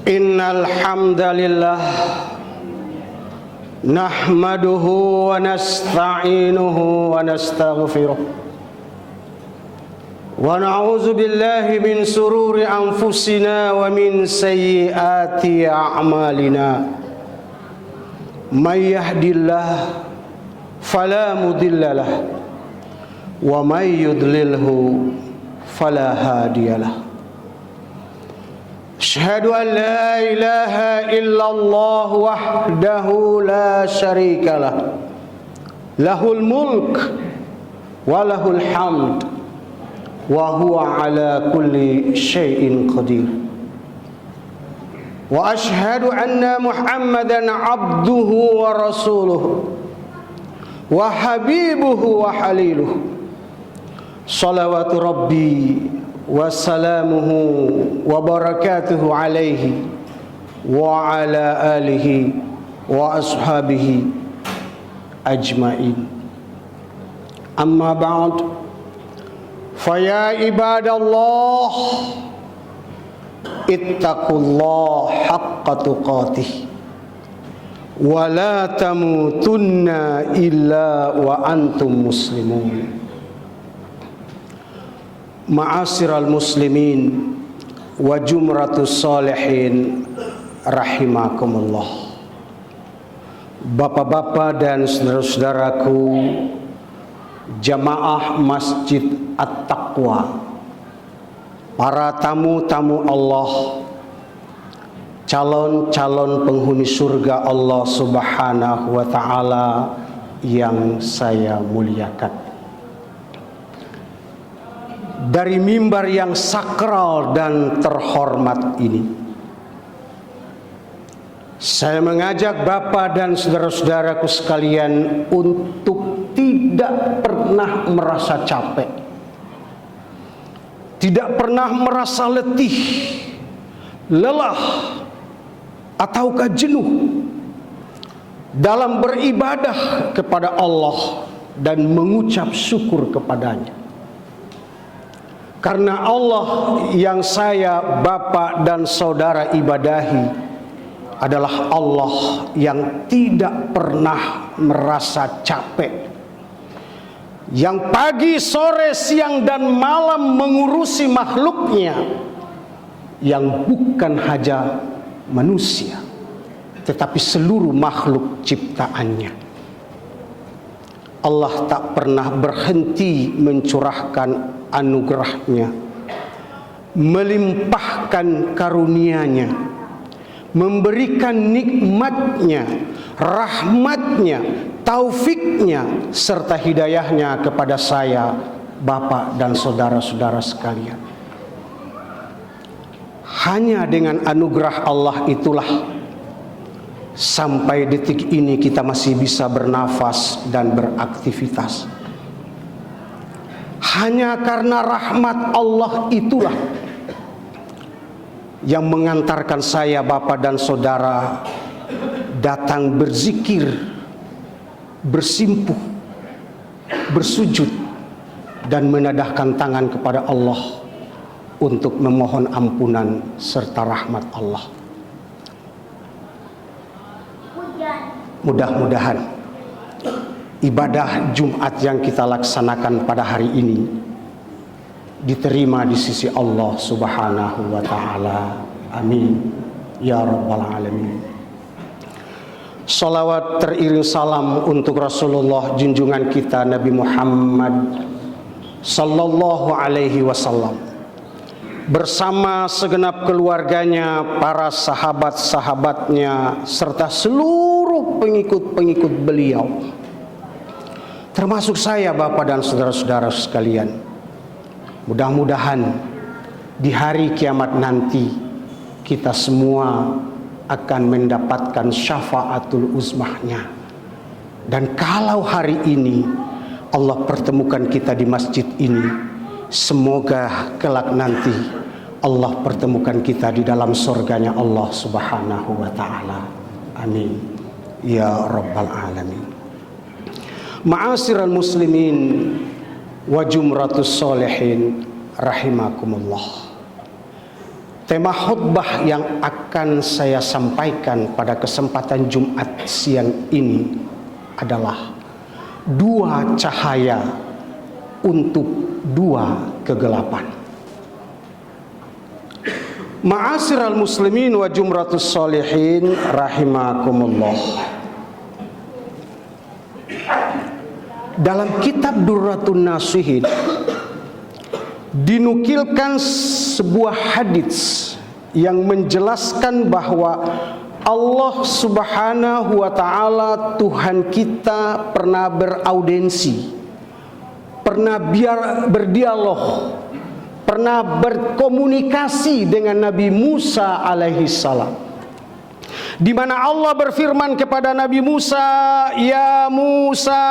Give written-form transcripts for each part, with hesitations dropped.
Innal hamdalillah nahmaduhu wa nasta'inuhu wa nastaghfiruh wa na'udzu billahi min sururi anfusina wa min sayyiati a'malina. May yahdihillahu fala mudilla lahu wa may yudlilhu fala hadiyalah. Asyhadu an la ilaha illallah wahdahu la syarika lah. Lahul mulk wa lahul hamd wa huwa ala kulli syai'in qadir. Wa asyhadu anna Muhammadan abduhu wa rasuluhu wa habibuhu wa haliluhu. Salawatu rabbi wa salamuhu wa barakatuhu alaihi wa ala alihi wa ashabihi ajmain. Amma ba'd, faya ibadallah ittaqullah haqqa tuqatih wa la tamutunna illa wa antum muslimun. Ma'asyiral muslimin wa jumratus salihin rahimakumullah. Bapak-bapak dan saudara-saudaraku jamaah Masjid At-Taqwa, para tamu-tamu Allah, calon-calon penghuni surga Allah Subhanahu wa ta'ala yang saya muliakan. Dari mimbar yang sakral dan terhormat ini, saya mengajak Bapak dan saudara-saudaraku sekalian untuk tidak pernah merasa capek, tidak pernah merasa letih, lelah, ataukah jenuh dalam beribadah kepada Allah dan mengucap syukur kepadanya. Karena Allah yang saya, Bapak dan saudara ibadahi adalah Allah yang tidak pernah merasa capek, yang pagi, sore, siang dan malam mengurusi makhluknya, yang bukan hanya manusia tetapi seluruh makhluk ciptaannya. Allah tak pernah berhenti mencurahkan anugerahnya, melimpahkan karunia-Nya, memberikan nikmatnya, rahmatnya, taufiknya, serta hidayahnya kepada saya, Bapak dan saudara-saudara sekalian. Hanya dengan anugerah Allah itulah sampai detik ini kita masih bisa bernafas dan beraktivitas. Hanya karena rahmat Allah itulah yang mengantarkan saya, Bapak dan saudara, datang berzikir, bersimpuh, bersujud, dan menadahkan tangan kepada Allah untuk memohon ampunan serta rahmat Allah. Mudah-mudahan ibadah Jumat yang kita laksanakan pada hari ini diterima di sisi Allah Subhanahu wa ta'ala. Amin ya rabbal alamin. Salawat teriring salam untuk Rasulullah junjungan kita Nabi Muhammad sallallahu alaihi wasallam bersama segenap keluarganya, para sahabat-sahabatnya, serta seluruh pengikut-pengikut beliau, termasuk saya, Bapak dan saudara-saudara sekalian. Mudah-mudahan di hari kiamat nanti kita semua akan mendapatkan syafaatul uzmahnya. Dan kalau hari ini Allah pertemukan kita di masjid ini, semoga kelak nanti Allah pertemukan kita di dalam surganya Allah Subhanahu wa ta'ala. Amin ya rabbal alamin. Ma'asyiral muslimin wa jumratus sholihin rahimakumullah. Tema khutbah yang akan saya sampaikan pada kesempatan Jumat siang ini adalah dua cahaya untuk dua kegelapan. Ma'asyiral muslimin wa jumratus sholihin rahimakumullah. Dalam kitab Durratun Nasihin dinukilkan sebuah hadis yang menjelaskan bahwa Allah Subhanahu wa ta'ala, Tuhan kita, pernah beraudensi, pernah berdialog, pernah berkomunikasi dengan Nabi Musa alaihi salam, di mana Allah berfirman kepada Nabi Musa, "Ya Musa,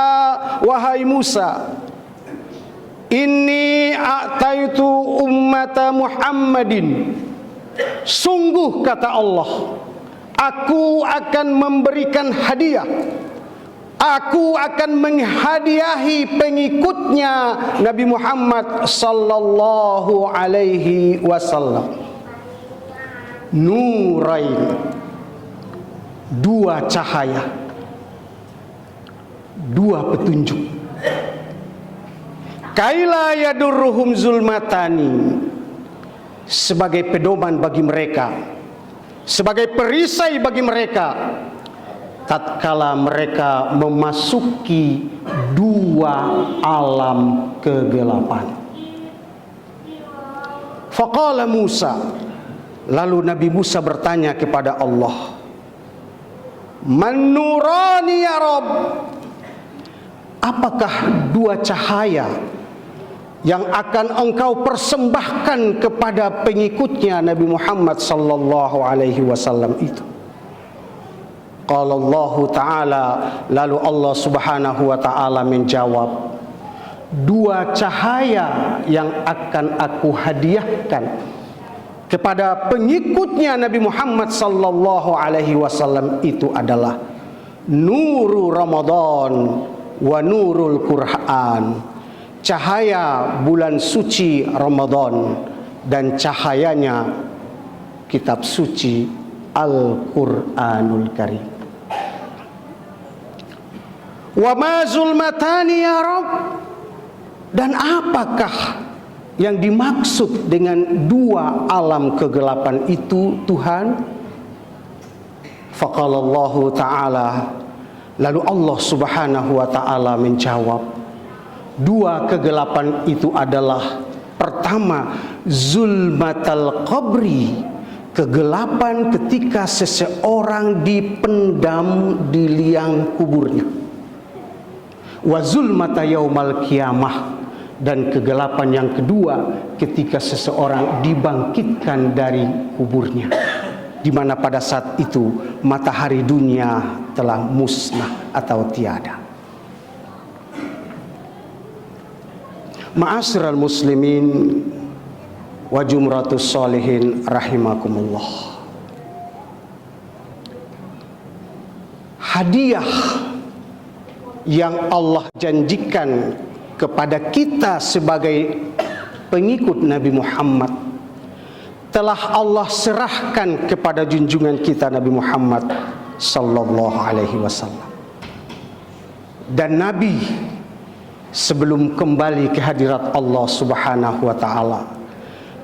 wahai Musa, inni a'taitu ummata Muhammadin." Sungguh kata Allah, aku akan memberikan hadiah, aku akan menghadiahi pengikutnya Nabi Muhammad sallallahu alaihi wasallam nurain, dua cahaya, dua petunjuk. Kaila yadurruhum zulmatani, sebagai pedoman bagi mereka, sebagai perisai bagi mereka tatkala mereka memasuki dua alam kegelapan. Faqala Musa, lalu Nabi Musa bertanya kepada Allah, "Man nurani ya Rabb?" Apakah dua cahaya yang akan engkau persembahkan kepada pengikutnya Nabi Muhammad sallallahu alaihi wasallam itu? Qala Allah Ta'ala, lalu Allah Subhanahu wa ta'ala menjawab, dua cahaya yang akan aku hadiahkan kepada pengikutnya Nabi Muhammad sallallahu alaihi wasallam itu adalah nuru Ramadan wa nurul Quran, cahaya bulan suci Ramadan dan cahayanya kitab suci Al-Quranul Karim. Wa ma zulmatani ya Rabb, dan apakah yang dimaksud dengan dua alam kegelapan itu Tuhan? Faqala Allah Ta'ala, lalu Allah Subhanahu wa ta'ala menjawab, dua kegelapan itu adalah pertama, zulmatal qabri, kegelapan ketika seseorang dipendam di liang kuburnya. Wa zulmata yaumal qiyamah, dan kegelapan yang kedua ketika seseorang dibangkitkan dari kuburnya, di mana pada saat itu matahari dunia telah musnah atau tiada. Ma'asyiral muslimin wa jumratus sholihin rahimakumullah. Hadiah yang Allah janjikan kepada kita sebagai pengikut Nabi Muhammad telah Allah serahkan kepada junjungan kita Nabi Muhammad sallallahu alaihi wasallam. Dan Nabi sebelum kembali ke hadirat Allah Subhanahu wa ta'ala,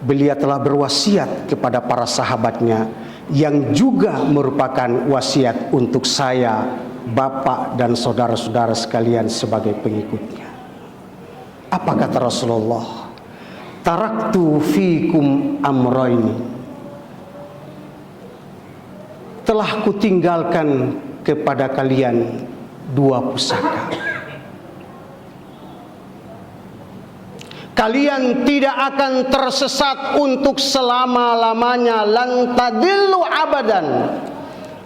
beliau telah berwasiat kepada para sahabatnya yang juga merupakan wasiat untuk saya, bapak dan saudara-saudara sekalian sebagai pengikutnya. Apa kata Rasulullah? Taraktu fikum amraini, telah kutinggalkan kepada kalian dua pusaka. Kalian tidak akan tersesat untuk selama-lamanya, lan tadillu abadan.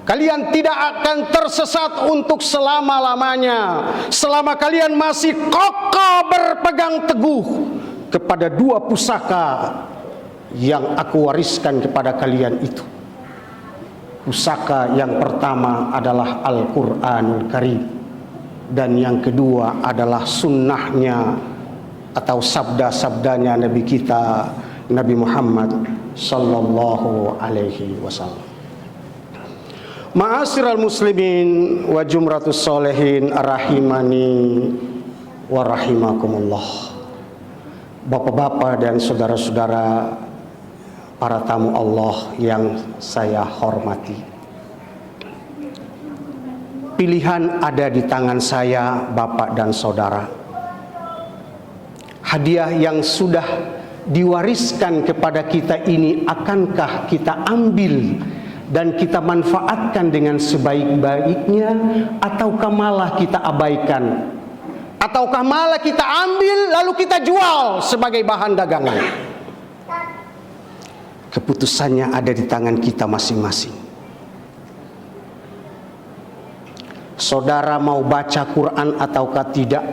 Kalian tidak akan tersesat untuk selama-lamanya, selama kalian masih kokoh berpegang teguh kepada dua pusaka yang aku wariskan kepada kalian itu. Pusaka yang pertama adalah Al-Quranul Karim, dan yang kedua adalah sunnahnya atau sabda-sabdanya Nabi kita Nabi Muhammad sallallahu alaihi wasallam. Ma'asyiral muslimin wa jumratus solehin rahimani wa rahimakumullah. Bapak-bapak dan saudara-saudara, para tamu Allah yang saya hormati. Pilihan ada di tangan saya, Bapak dan saudara. Hadiah yang sudah diwariskan kepada kita ini akankah kita ambil dan kita manfaatkan dengan sebaik-baiknya, ataukah malah kita abaikan, ataukah malah kita ambil lalu kita jual sebagai bahan dagangan? Keputusannya ada di tangan kita masing-masing. Saudara mau baca Quran ataukah tidak?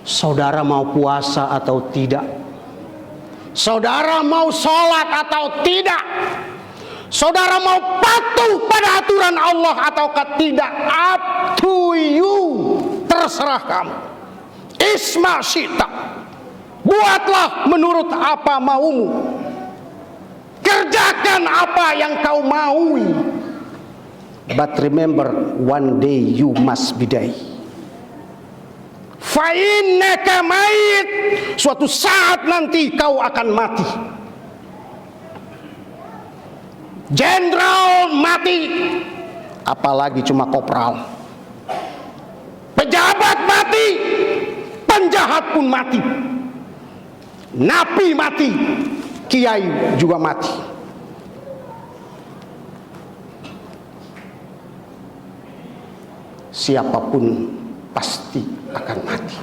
Saudara mau puasa atau tidak? Saudara mau sholat atau tidak? Saudara mau patuh pada aturan Allah ataukah tidak? Up to you. Terserah kamu. Isma syita. Buatlah menurut apa maumu. Kerjakan apa yang kau maui. But remember, one day you must be die. Fa innaka mayit. Suatu saat nanti kau akan mati. Jenderal mati, apalagi cuma kopral. Pejabat mati, penjahat pun mati. Napi mati, kiai juga mati. Siapapun pasti akan mati.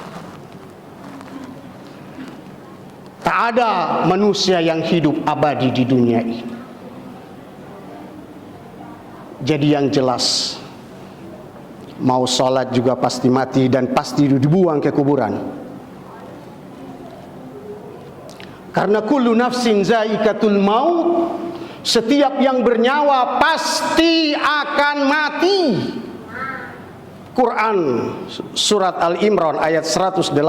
Tak ada manusia yang hidup abadi di dunia ini. Jadi yang jelas, mau sholat juga pasti mati dan pasti dibuang ke kuburan. Karena kullu nafsin zaikatul maut, setiap yang bernyawa pasti akan mati. Quran surat Al-Imran ayat 185.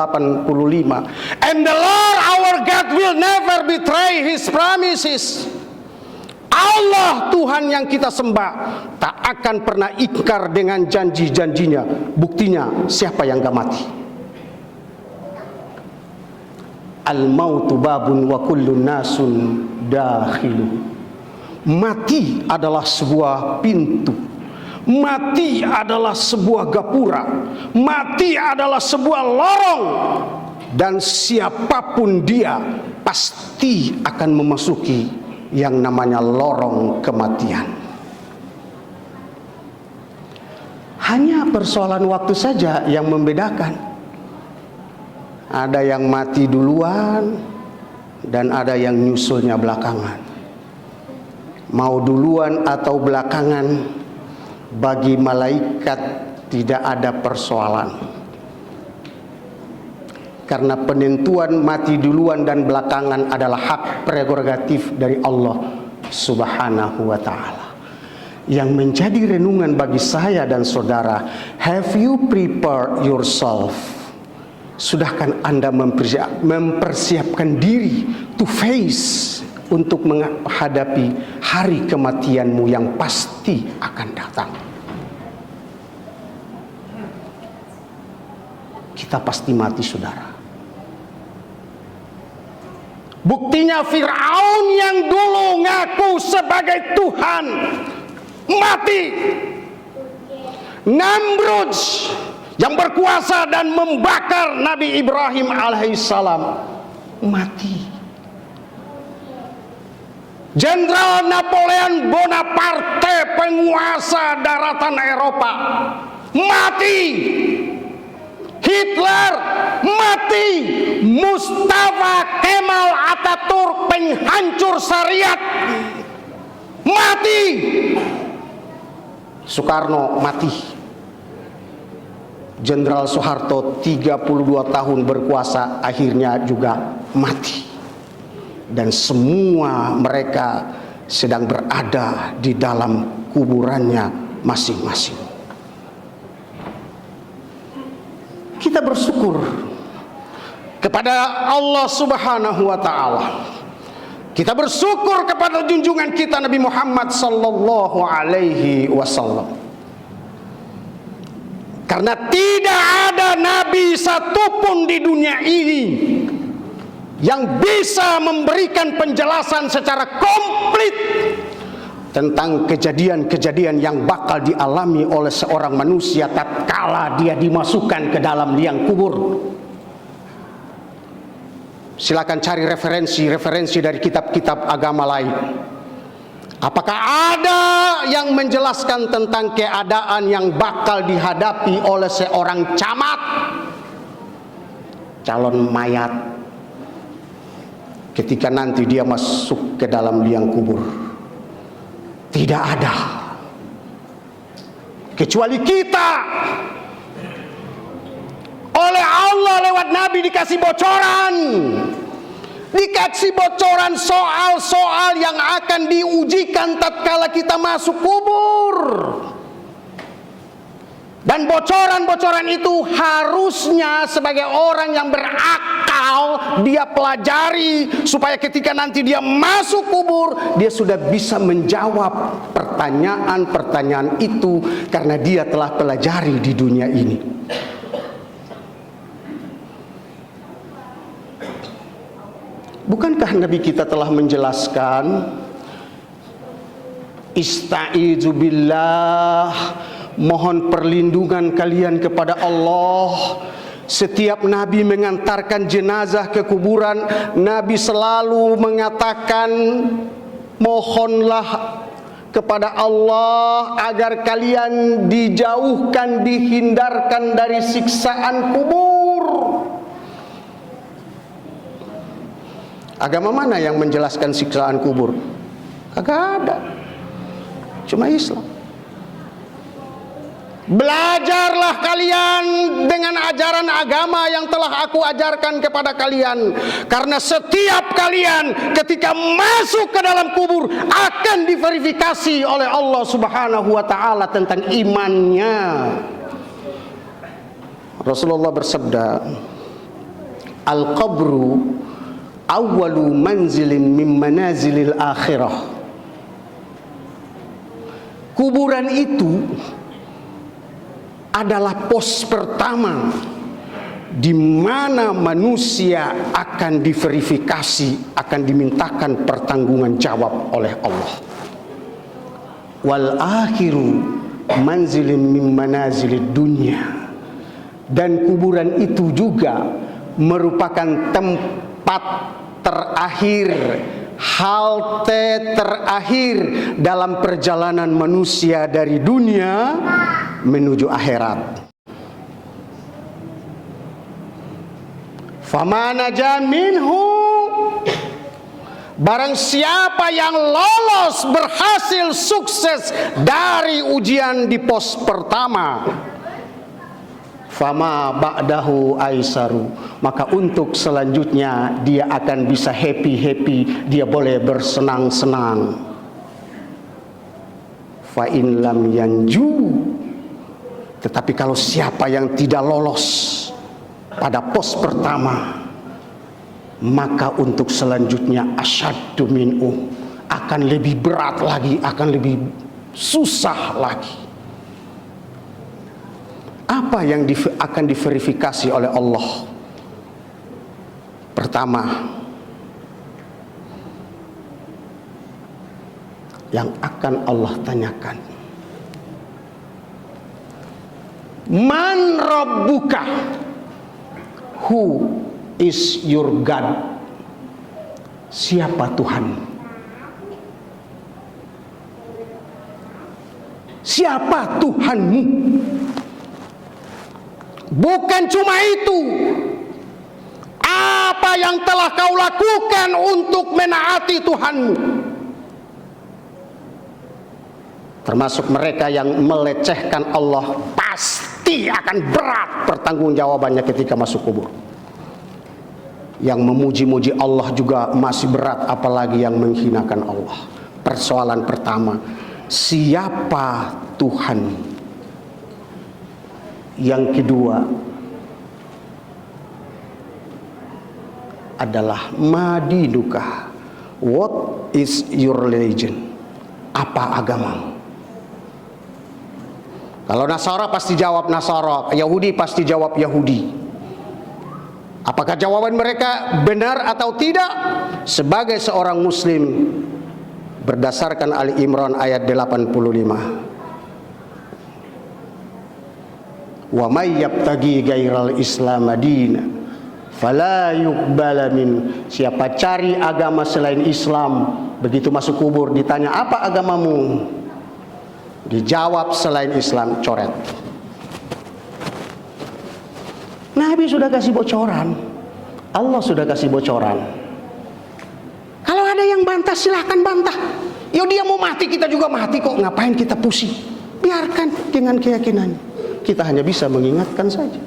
And the Lord our God will never betray his promises. Allah Tuhan yang kita sembah tak akan pernah ingkar dengan janji-janjinya. Buktinya siapa yang gak mati? Al-mautu babun wa kullu nasun dakhilu. Mati adalah sebuah pintu. Mati adalah sebuah gapura. Mati adalah sebuah lorong. Dan siapapun dia pasti akan memasuki yang namanya lorong kematian. Hanya persoalan waktu saja yang membedakan. Ada yang mati duluan dan ada yang nyusulnya belakangan. Mau duluan atau belakangan, bagi malaikat tidak ada persoalan. Karena penentuan mati duluan dan belakangan adalah hak prerogatif dari Allah Subhanahu wa ta'ala. Yang menjadi renungan bagi saya dan saudara, have you prepared yourself? Sudahkah Anda mempersiapkan diri to face, untuk menghadapi hari kematianmu yang pasti akan datang? Kita pasti mati, saudara. Buktinya Fir'aun yang dulu ngaku sebagai Tuhan mati. Namrud yang berkuasa dan membakar Nabi Ibrahim alaihissalam mati. Jenderal Napoleon Bonaparte, penguasa daratan Eropa, mati. Hitler mati. Mustafa Kemal Atatürk, penghancur syariat, mati. Soekarno mati. Jenderal Soeharto 32 tahun berkuasa, akhirnya juga mati. Dan semua mereka sedang berada di dalam kuburannya masing-masing. Kita bersyukur kepada Allah Subhanahu wa ta'ala Kita bersyukur kepada junjungan kita Nabi Muhammad sallallahu alaihi wasallam. Karena tidak ada nabi satupun di dunia ini yang bisa memberikan penjelasan secara komplit tentang kejadian-kejadian yang bakal dialami oleh seorang manusia tatkala dia dimasukkan ke dalam liang kubur. Silakan cari referensi dari kitab-kitab agama lain. Apakah ada yang menjelaskan tentang keadaan yang bakal dihadapi oleh seorang camat, calon mayat, ketika nanti dia masuk ke dalam liang kubur? Tidak ada. Kecuali kita oleh Allah lewat Nabi dikasih bocoran. Dikasih bocoran soal-soal yang akan diujikan tatkala kita masuk kubur. Dan bocoran-bocoran itu harusnya sebagai orang yang berakal dia pelajari, supaya ketika nanti dia masuk kubur dia sudah bisa menjawab pertanyaan-pertanyaan itu, karena dia telah pelajari di dunia ini. Bukankah Nabi kita telah menjelaskan, Ista'izu billah, mohon perlindungan kalian kepada Allah. Setiap Nabi mengantarkan jenazah ke kuburan, Nabi selalu mengatakan, mohonlah kepada Allah agar kalian dijauhkan, dihindarkan dari siksaan kubur. Agama mana yang menjelaskan siksaan kubur? Agak ada, cuma Islam. Belajarlah kalian dengan ajaran agama yang telah aku ajarkan kepada kalian, karena setiap kalian ketika masuk ke dalam kubur akan diverifikasi oleh Allah Subhanahu wa taala tentang imannya. Rasulullah bersabda, al-qabru awwalu manzilin min manazilil akhirah. Kuburan itu adalah pos pertama di mana manusia akan diverifikasi, akan dimintakan pertanggungan jawab oleh Allah. Wal akhiru manzilin min manazilid dunya. Dan kuburan itu juga merupakan tempat terakhir, halte terakhir dalam perjalanan manusia dari dunia menuju akhirat. Famana jaminhu, barang siapa yang lolos, berhasil, sukses dari ujian di pos pertama, fama ba'dahu aisaru, maka untuk selanjutnya dia akan bisa happy, dia boleh bersenang-senang. Fa in lam yanju, tetapi kalau siapa yang tidak lolos pada pos pertama, maka untuk selanjutnya asyaddu minhu, akan lebih berat lagi, akan lebih susah lagi. Apa yang akan diverifikasi oleh Allah? Pertama, yang akan Allah tanyakan, man rabbuka, who is your God? Siapa Tuhan? Siapa Tuhanmu? Bukan cuma itu, apa yang telah kau lakukan untuk menaati Tuhanmu? Termasuk mereka yang melecehkan Allah, pasti akan berat pertanggungjawabannya ketika masuk kubur. Yang memuji-muji Allah juga masih berat, apalagi yang menghinakan Allah. Persoalan pertama, siapa Tuhan? Yang kedua adalah madinuka, What is your religion? Apa agamamu? Kalau Nasara pasti jawab Nasara, Yahudi pasti jawab Yahudi. Apakah jawaban mereka benar atau tidak? Sebagai seorang muslim, berdasarkan Ali Imran ayat 85. Wa may yabtaghi ghairal islam madina fala yuqbala min. Siapa cari agama selain Islam, begitu masuk kubur ditanya apa agamamu, dijawab selain Islam, coret. Nabi sudah kasih bocoran, Allah sudah kasih bocoran. Kalau ada yang bantah silahkan bantah. Ya dia mau mati, kita juga mati kok, ngapain kita pusing? Biarkan dengan keyakinannya. Kita hanya bisa mengingatkan saja.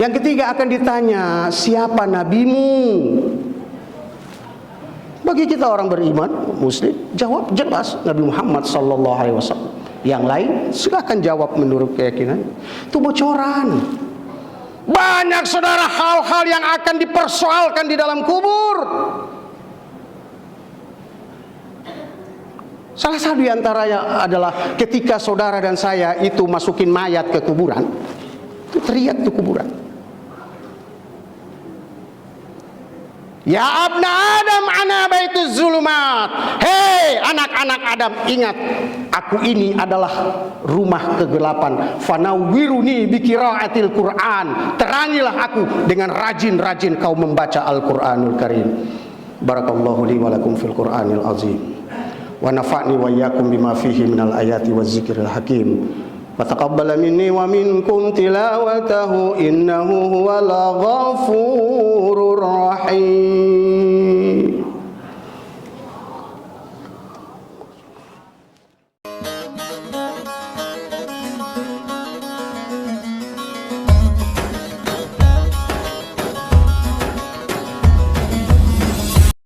Yang ketiga akan ditanya, siapa nabimu? Bagi kita orang beriman, muslim, jawab jelas Nabi Muhammad sallallahu alaihi wasallam. Yang lain silakan jawab menurut keyakinan. Itu bocoran. Banyak saudara hal-hal yang akan dipersoalkan di dalam kubur. Salah satu di antaranya adalah ketika saudara dan saya itu masukin mayat ke kuburan, itu teriak di kuburan, ya abna Adam ana baituz zulumat. Hei anak-anak Adam, ingat aku ini adalah rumah kegelapan. Fanawwiruni biqiraatil Quran. Terangilah aku dengan rajin-rajin kau membaca Al-Qur'anul Karim. Barakallahu li wa lakum fil Qur'anil azim. Wa nafa'ni wa iyyakum bima fihi minal ayati waz zikril hakim. Wa taqabbala minni wa minkum tilawatahu innahu huwal ghafurur rahim.